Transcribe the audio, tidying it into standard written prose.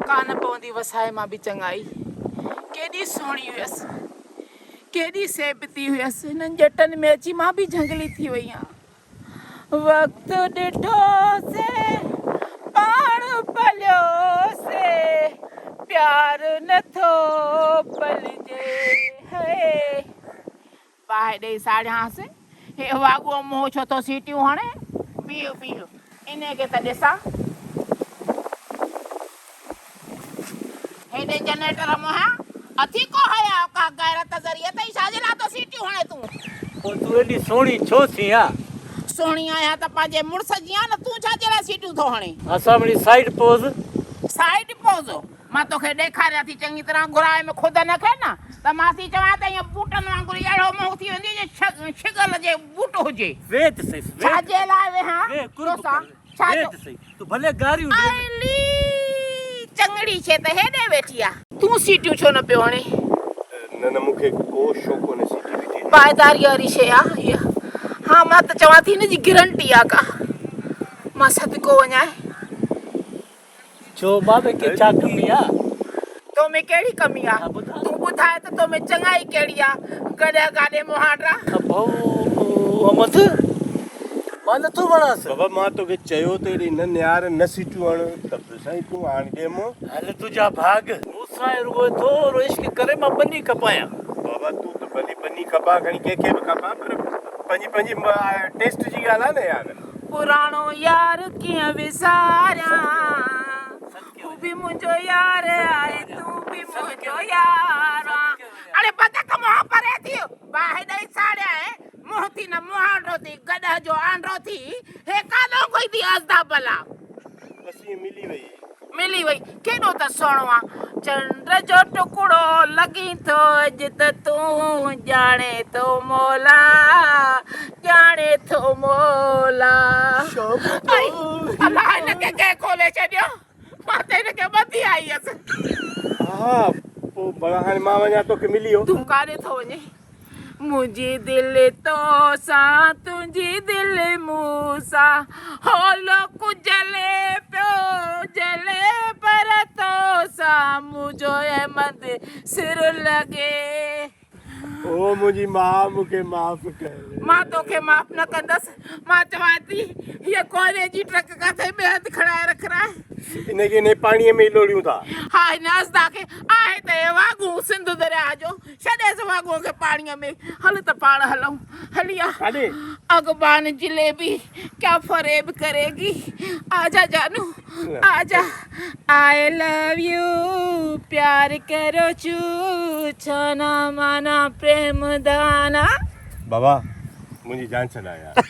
कान पवंदी वसाए मां बि चङाई केॾी सुहिणी हुयसि केॾी सेबती हुयसि हिननि जटनि में अची मां बि झंगली थी वई आहियां वक़्तु ॾिठोसीं पाण पलियोसीं प्यार नथो पलिजे है बाहि ॾेई साड़ियांसि हे वाॻो मोह छो थो सीटियूं हणे पीउ पीउ इन खे त ॾिसां हेॾे जनरेटर मोहियां अथी को हया का गैरत ज़रिए तई छाजे लाइ तो सीटियूं हणे तूं तूं एॾी सुहिणी छो थी आ सुहिणी आहियां त पंहिंजे मुड़ुस जी आ न तूं छाजे लाइ सीटियूं थो हणे असां वरी साइड पोज़ साइड पोज़ मां तोखे ॾेखारियां थी चङी तरह घुराए में खुद न खे न त मां थी चवां त ईअं बूटनि वांगुरु अहिड़ो मुंहुं थी वेंदी जे छिगल जे बूटो हुजे वेत सही छाजे लाइ वेहां वे कुर्ब कर वेत सही तूं भले गारियूं ॾे आइली चङड़ी छे त हेॾे वेठी आ तूं सीटियूं छो न पियो हणे न मूंखे को शौक़ कोन्हे सीटी वीटी पायदारी वारी शइ आहे हीअ हा मां त चवां थी हिन जी गारंटी आहे का मां सदको वञां छो बाबे खे छा कमी आ तो में कहिड़ी कमी आहे तूं ॿुधाए त तो में चङाई कहिड़ी आहे गॾे गाॾे मुहांडा भाऊ अमद मां नथो वणांसि बाबा मां तोखे चयो त हेॾी न नियार न सीटियूं हण त साईं तूं हाणे ॾे मूं हल तुंहिंजा भाग मूंसां रुॻो थोरो इश्क करे मां बनी कपायां बाबा तूं त भली बनी खपा खणी कंहिंखे बि खपा पर पंहिंजी पंहिंजी टेस्ट जी ॻाल्हि आहे न यार पुराणो यार कीअं विसारियां तूं बि मुंहिंजो यार आहे तूं बि मुंहिंजो यार अरे बदक मोह परे थी बाहि ॾेई साड़िया मुंहुं थी न मुहांडो थी गॾ जो आंडो थी हे काॾो कोई थी असदा भला बस ईअं मिली वई केॾो त सुहिणो आहे चंड जो टुकड़ो लॻी थो अॼु त तूं ॼाणे थो मोला अलाह हिनखे कंहिं खोले छॾियो मां त हिनखे ॿधी आई हुयसि हा पोइ भला हाणे मां वञा तोखे मिली वियो तूं काॾे थो वञे मुंहिंजी दिलि तो सां तुंहिंजी दिलि मूं सां होलो जले पियो जले पर तो सां मुंहिंजो अहमद सिर लॻे ओ मुंहिंजी माउ मूंखे माफ़ कर मां तोखे माफ़ न कंदसि मां चवां थी हीअ कोयले जी ट्रक किथे ॿिए हंधि खणाए रखराए इनखे इन पाणीअ में ई लोड़ियूं था हा हिन असदा खे आहे त हे वाॻू सिंध दरिया जो छॾेसि वाॻूअ खे पाणीअ में हल त पाण हलूं हली आ काॾे अगबान जिलेबी क्या फरेब करेगी आजा जानू आजा आई लव यू प्यार करो चू छाना माना प्रेम दाना बाबा मुंहिंजी जान छॾा यार